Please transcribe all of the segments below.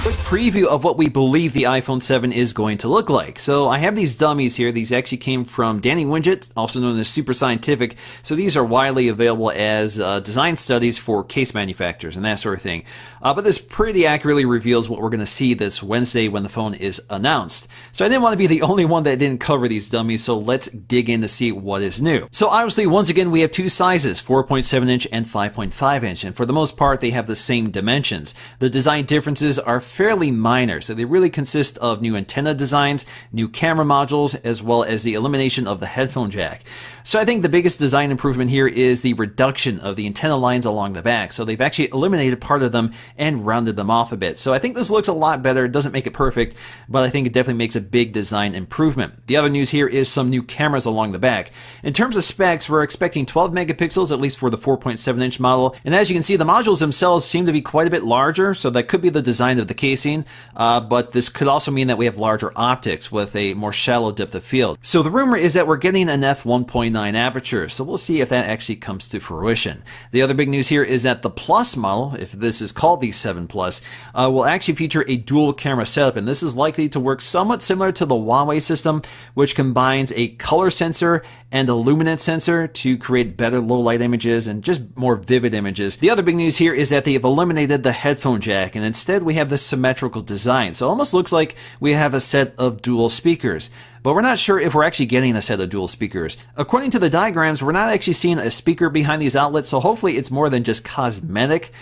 Quick preview of what we believe the iPhone 7 is going to look like. So I have these dummies here. These actually came from Danny Winget, also known as Super Scientific. So these are widely available as design studies for case manufacturers and that sort of thing. But this pretty accurately reveals what we're going to see this Wednesday when the phone is announced. So I didn't want to be the only one that didn't cover these dummies, so let's dig in to see what is new. So obviously, once again, we have two sizes, 4.7 inch and 5.5 inch, and for the most part, they have the same dimensions. The design differences are fairly minor, so they really consist of new antenna designs, new camera modules, as well as the elimination of the headphone jack. So I think the biggest design improvement here is the reduction of the antenna lines along the back. So they've actually eliminated part of them and rounded them off a bit. So I think this looks a lot better. It doesn't make it perfect, but I think it definitely makes a big design improvement. The other news here is some new cameras along the back. In terms of specs, we're expecting 12 megapixels, at least for the 4.7 inch model. And as you can see, the modules themselves seem to be quite a bit larger, so that could be the design of the casing, but this could also mean that we have larger optics with a more shallow depth of field. So the rumor is that we're getting an f1.9 aperture, so we'll see if that actually comes to fruition. The other big news here is that the Plus model, if this is called the 7 Plus, will actually feature a dual camera setup, and this is likely to work somewhat similar to the Huawei system, which combines a color sensor and a luminance sensor to create better low light images and just more vivid images. The other big news here is that they have eliminated the headphone jack, and instead we have this symmetrical design. So it almost looks like we have a set of dual speakers. But we're not sure if we're actually getting a set of dual speakers. According to the diagrams, we're not actually seeing a speaker behind these outlets, so hopefully it's more than just cosmetic,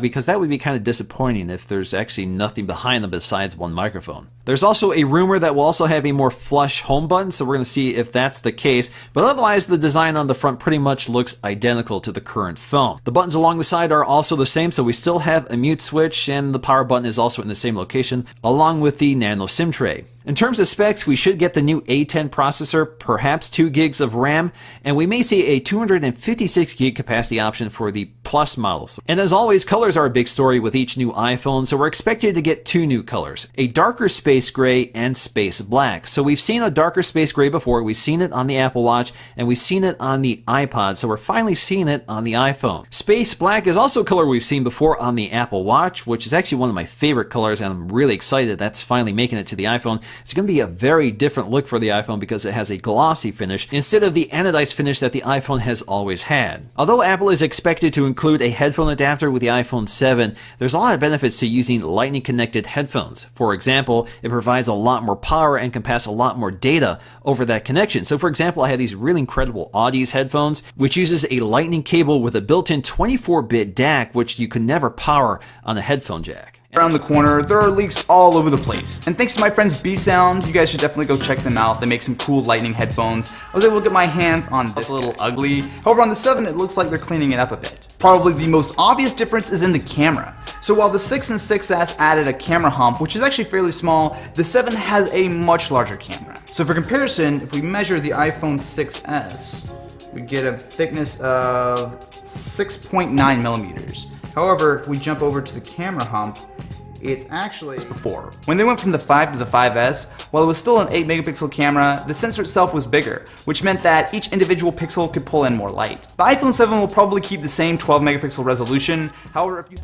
because that would be kind of disappointing if there's actually nothing behind them besides one microphone. There's also a rumor that we'll also have a more flush home button, so we're going to see if that's the case, but otherwise the design on the front pretty much looks identical to the current phone. The buttons along the side are also the same, so we still have a mute switch, and the power button is also in the same location, along with the nano SIM tray. In terms of specs, we should get the new A10 processor, perhaps 2 gigs of RAM, and we may see a 256 gig capacity option for the Plus models. And as always, colors are a big story with each new iPhone, so we're expected to get 2 new colors, a darker space gray and space black. So we've seen a darker space gray before, we've seen it on the Apple Watch, and we've seen it on the iPod, so we're finally seeing it on the iPhone. Space black is also a color we've seen before on the Apple Watch, which is actually one of my favorite colors, and I'm really excited that's finally making it to the iPhone. It's going to be a very different look for the iPhone because it has a glossy finish instead of the anodized finish that the iPhone has always had. Although Apple is expected to include a headphone adapter with the iPhone 7, there's a lot of benefits to using lightning connected headphones. For example, it provides a lot more power and can pass a lot more data over that connection. So for example, I have these really incredible Audis headphones, which uses a lightning cable with a built-in 24-bit DAC, which you can never power on a headphone jack. Around the corner, there are leaks all over the place. And thanks to my friends B-Sound, you guys should definitely go check them out. They make some cool lightning headphones. I was able to get my hands on this. It's a little ugly. However, on the 7, it looks like they're cleaning it up a bit. Probably the most obvious difference is in the camera. So while the 6 and 6S added a camera hump, which is actually fairly small, the 7 has a much larger camera. So for comparison, if we measure the iPhone 6S, we get a thickness of 6.9 millimeters. However, if we jump over to the camera hump, it's actually before. When they went from the 5 to the 5S, while it was still an 8 megapixel camera, the sensor itself was bigger, which meant that each individual pixel could pull in more light. The iPhone 7 will probably keep the same 12 megapixel resolution. However, if you